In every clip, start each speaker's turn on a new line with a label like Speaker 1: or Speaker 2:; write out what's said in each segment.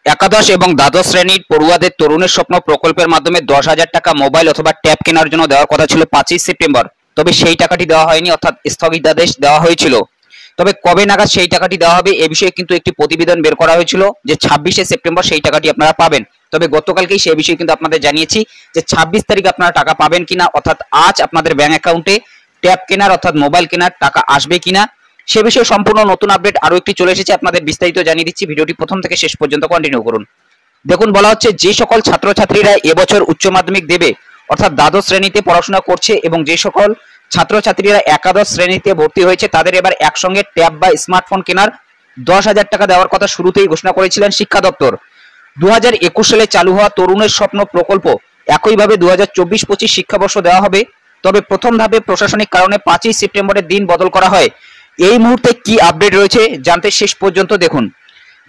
Speaker 1: একাদশ এবং দ্বাদশ শ্রেণীর পড়ুয়াদের তরুণের স্বপ্ন প্রকল্পের মাধ্যমে 10,000 টাকা মোবাইল অথবা ট্যাব কেনার জন্য দেওয়ার কথা ছিল 5ই সেপ্টেম্বর। তবে সেই টাকাটি দেওয়া হয়নি, অর্থাৎ স্থগিতাদেশ দেওয়া হয়েছিল। তবে কবে নাগাদ সেই টাকাটি দেওয়া হবে এ বিষয়ে কিন্তু একটি প্রতিবেদন বের করা হয়েছিল যে 26শে সেপ্টেম্বর সেই টাকাটি আপনারা পাবেন। তবে গতকালকেই সেই বিষয়ে কিন্তু আপনাদের জানিয়েছি যে 26 তারিখ আপনারা টাকা পাবেন কিনা, অর্থাৎ আজ আপনাদের ব্যাংক অ্যাকাউন্টে ট্যাব কেনার অর্থাৎ মোবাইল কেনার টাকা আসবে কিনা সে বিষয়ে সম্পূর্ণ নতুন আপডেট আরো একটি চলে এসেছে। আপনাদের বিস্তারিত জানিয়ে দিচ্ছি, ভিডিওটি প্রথম থেকে শেষ পর্যন্ত কন্টিনিউ করুন। দেখুন, বলা হচ্ছে যে সকল ছাত্রছাত্রীরা এবছর উচ্চ মাধ্যমিক দেবে অর্থাৎ দ্বাদশ শ্রেণীতে পড়াশোনা করছে এবং যে সকল ছাত্রছাত্রীরা একাদশ শ্রেণীতে ভর্তি হয়েছে তাদের এবার একসঙ্গে ট্যাব বা স্মার্টফোন কেনার 10,000 টাকা দেওয়ার কথা শুরুতেই ঘোষণা করেছিলেন শিক্ষা দপ্তর। 2021 সালে চালু হওয়া তরুণের স্বপ্ন প্রকল্প একইভাবে 2024-25 শিক্ষাবর্ষ দেওয়া হবে। তবে প্রথম ধাপে প্রশাসনিক কারণে 5ই সেপ্টেম্বরের দিন বদল করা হয়। এই মুহূর্তে কি আপডেট রয়েছে জানতে শেষ পর্যন্ত দেখুন।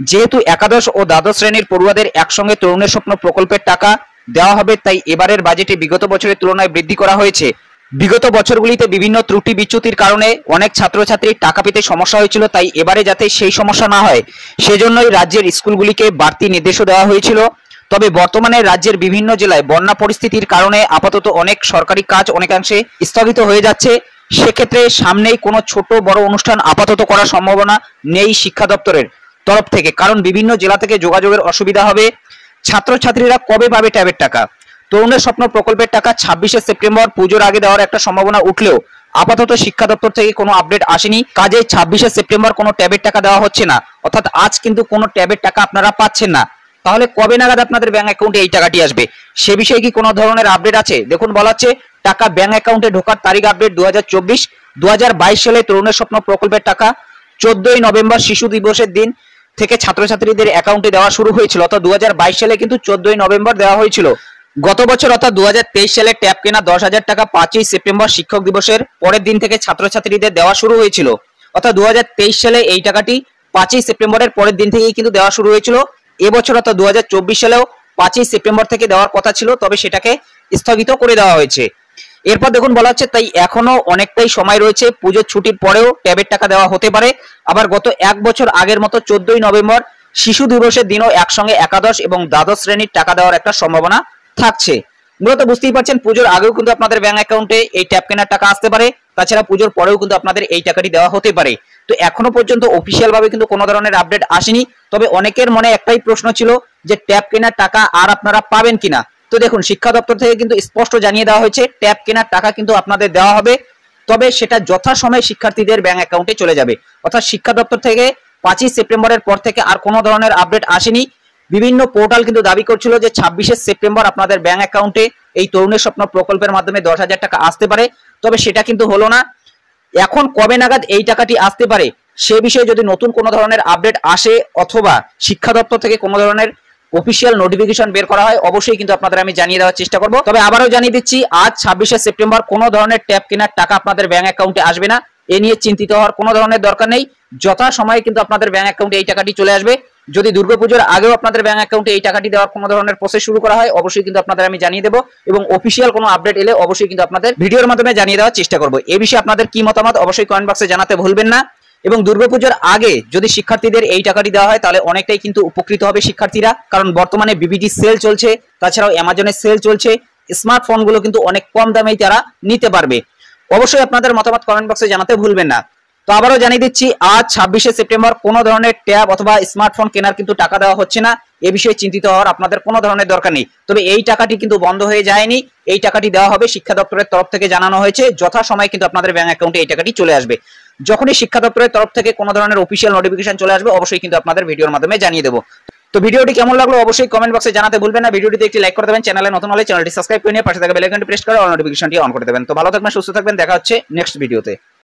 Speaker 1: যেহেতু একাদশ ও দ্বাদশ শ্রেণীর পড়ুয়াদের একসঙ্গে তরুণের স্বপ্ন প্রকল্পের টাকা দেওয়া হবে, তাই এবারের বাজেটে বিগত বছরের তুলনায় বৃদ্ধি করা হয়েছে। বিগত বছরগুলিতে বিভিন্ন ত্রুটি বিচ্যুতির কারণে অনেক ছাত্রছাত্রীর টাকা পেতে সমস্যা হয়েছিল, তাই এবারে যাতে সেই সমস্যা না হয় সেজন্যই রাজ্যের স্কুলগুলিকে বাড়তি নির্দেশও দেওয়া হয়েছিল। তবে বর্তমানে রাজ্যের বিভিন্ন জেলায় বন্যা পরিস্থিতির কারণে আপাতত অনেক সরকারি কাজ অনেকাংশে স্থগিত হয়ে যাচ্ছে। সেক্ষেত্রে সামনেই কোনো ছোট বড় অনুষ্ঠান আপাতত করার সম্ভাবনা নেই শিক্ষা দপ্তরের তরফ থেকে, কারণ বিভিন্ন জেলা থেকে যোগাযোগের অসুবিধা হবে। ছাত্রছাত্রীরা কবে পাবে ট্যাবের টাকা? তরুণের স্বপ্ন প্রকল্পের টাকা 26শে সেপ্টেম্বর পুজোর আগে দেওয়ার একটা সম্ভাবনা উঠলেও আপাতত শিক্ষা দপ্তর থেকে কোনো আপডেট আসেনি। কাজে 26শে সেপ্টেম্বর কোনো ট্যাবের টাকা দেওয়া হচ্ছে না, অর্থাৎ আজ কিন্তু কোনো ট্যাবের টাকা আপনারা পাচ্ছেন না। তাহলে কবে নাগাদ আপনাদের ব্যাংক অ্যাকাউন্টে এই টাকাটি আসবে সে বিষয়ে কি কোনো ধরনের আপডেট আছে? দেখুন, বলা হচ্ছে টাকা ব্যাংক অ্যাকাউন্টে ঢোকার তারিখ আপডেট 2024। 2022 সালে তরুণের স্বপ্ন প্রকল্পের টাকা 14ই নভেম্বর শিশু দিবসের দিন থেকে ছাত্রছাত্রীদের অ্যাকাউন্টে দেওয়া শুরু হয়েছিল, অর্থাৎ 2022 সালে কিন্তু 14ই নভেম্বর দেওয়া হয়েছিল। গত বছর অর্থাৎ 2023 সালে ট্যাব কেনা 10,000 টাকা 5ই সেপ্টেম্বর শিক্ষক দিবসের পরের দিন থেকে ছাত্রছাত্রীদের দেওয়া শুরু হয়েছিল, অর্থাৎ 2023 সালে এই টাকাটি 5ই সেপ্টেম্বরের পরের দিন থেকেই কিন্তু দেওয়া শুরু হয়েছিল। এবছর অর্থাৎ 2024 সালেও 5ই সেপ্টেম্বর থেকে দেওয়ার কথা ছিল, তবে সেটাকে স্থগিত করে দেওয়া হয়েছে। এরপর দেখুন, বলা হচ্ছে তাই এখনো অনেকটাই সময় রয়েছে, পুজোর ছুটির পরেও ট্যাবের টাকা দেওয়া হতে পারে। আবার গত এক বছর আগের মতো 14ই নভেম্বর শিশু দিবসের দিনও একসঙ্গে একাদশ এবং দ্বাদশ শ্রেণীর টাকা দেওয়ার একটা সম্ভাবনা থাকছে। মূলত বুঝতেই পারছেন পুজোর আগেও কিন্তু আপনাদের ব্যাংক অ্যাকাউন্টে এই ট্যাব কেনার টাকা আসতে পারে, তাছাড়া পুজোর পরেও কিন্তু আপনাদের এই টাকাটি দেওয়া হতে পারে। তো এখনো পর্যন্ত অফিসিয়াল ভাবে কিন্তু কোনো ধরনের আপডেট আসেনি। তবে অনেকের মনে একটাই প্রশ্ন ছিল যে ট্যাব কেনার টাকা আর আপনারা পাবেন কিনা। তো দেখুন, শিক্ষা দপ্তর থেকে কিন্তু স্পষ্ট জানিয়ে দেওয়া হয়েছে ট্যাব কেনার টাকা কিন্তু আপনাদের দেওয়া হবে, তবে সেটা যথাসময়ে শিক্ষার্থীদের ব্যাংক অ্যাকাউন্টে চলে যাবে। অর্থাৎ শিক্ষা দপ্তর থেকে 5ই সেপ্টেম্বরের পর থেকে আর কোনো ধরনের আপডেট আসেনি। বিভিন্ন পোর্টাল কিন্তু দাবি করছিল যে 26শে সেপ্টেম্বর আপনাদের ব্যাংক অ্যাকাউন্টে এই তরুণের স্বপ্ন প্রকল্পের মাধ্যমে 10,000 টাকা আসতে পারে, তবে সেটা কিন্তু হলো না। এখন কবে নাগাদ এই টাকাটি আসতে পারে সে বিষয়ে যদি নতুন কোনো ধরনের আপডেট আসে অথবা শিক্ষা দপ্তর থেকে কোনো ধরনের অফিসিয়াল নোটিফিকেশন বের করা হয় অবশ্যই কিন্তু আপনাদের আমি জানিয়ে দেওয়ার চেষ্টা করব। তবে আবারও জানিয়ে দিচ্ছি, আজ 26শে সেপ্টেম্বর কোনো ধরনের ট্যাব কেনার টাকা আপনাদের ব্যাংক অ্যাকাউন্টে আসবে না। এ নিয়ে চিন্তিত হওয়ার কোনো ধরনের দরকার নেই, যথা সময়ে কিন্তু আপনাদের ব্যাংক অ্যাকাউন্টে এই টাকাটি চলে আসবে। যদি দুর্গাপুজোর আগেও আপনাদের ব্যাংক অ্যাকাউন্টে এই টাকাটি দেওয়ার কোনো ধরনের প্রসেস শুরু করা হয় অবশ্যই কিন্তু আপনাদের আমি জানিয়ে দেবো, এবং অফিসিয়াল কোনো আপডেট এলে অবশ্যই কিন্তু আপনাদের ভিডিওর মাধ্যমে জানিয়ে দেওয়ার চেষ্টা করবো। এই বিষয়ে আপনাদের কি মতামত অবশ্যই কমেন্ট বক্সে জানাতে ভুলবেন না। এবং দুর্গাপুজোর আগে যদি শিক্ষার্থীদের এই টাকাটি দেওয়া হয় তাহলে অনেকটাই কিন্তু উপকৃত হবে শিক্ষার্থীরা, কারণ বর্তমানে বিবিডি সেল চলছে, তাছাড়াও অ্যামাজনের সেল চলছে, স্মার্টফোনগুলো কিন্তু অনেক কম দামেই তারা নিতে পারবে। অবশ্যই আপনাদের মতামত কমেন্ট বক্সে জানাতে ভুলবেন না। তো আবারও জানিয়ে দিচ্ছি, আজ 26শে সেপ্টেম্বর কোনো ধরনের ট্যাব অথবা স্মার্টফোন কেনার কিন্তু টাকা দেওয়া হচ্ছে না। এ বিষয়ে চিন্তিত হওয়ার আপনাদের কোনো ধরনের দরকার নেই। তবে এই টাকাটি কিন্তু বন্ধ হয়ে যায়নি, এই টাকাটি দেওয়া হবে, শিক্ষা দপ্তরের তরফ থেকে জানানো হয়েছে। যথাসময়ে কিন্তু আপনাদের ব্যাংক অ্যাকাউন্টে এই টাকাটি চলে আসবে। যখনই শিক্ষা দপ্তরের তরফ থেকে কোনো ধরনের অফিসিয়াল নোটিফিকেশন চলে আসবে অবশ্যই কিন্তু আপনাদের ভিডিওর মাধ্যমে জানিয়ে দেবো। তো ভিডিওটি কেমন লাগলো অবশ্যই কমেন্ট বক্সে জানাতে ভুলবেন না। ভিডিওটিতে একটি লাইক করে দেবেন, চ্যানেলে নতুন হলে চ্যানেলটি সাবস্ক্রাইব করে নিয়ে পাশে থাকা বেল আইকনটি প্রেস করে অল নোটিফিকেশনটি অন করে দেবেন। তো ভালো থাকবেন, সুস্থ থাকবেন, দেখা হচ্ছে নেক্সট ভিডিওতে।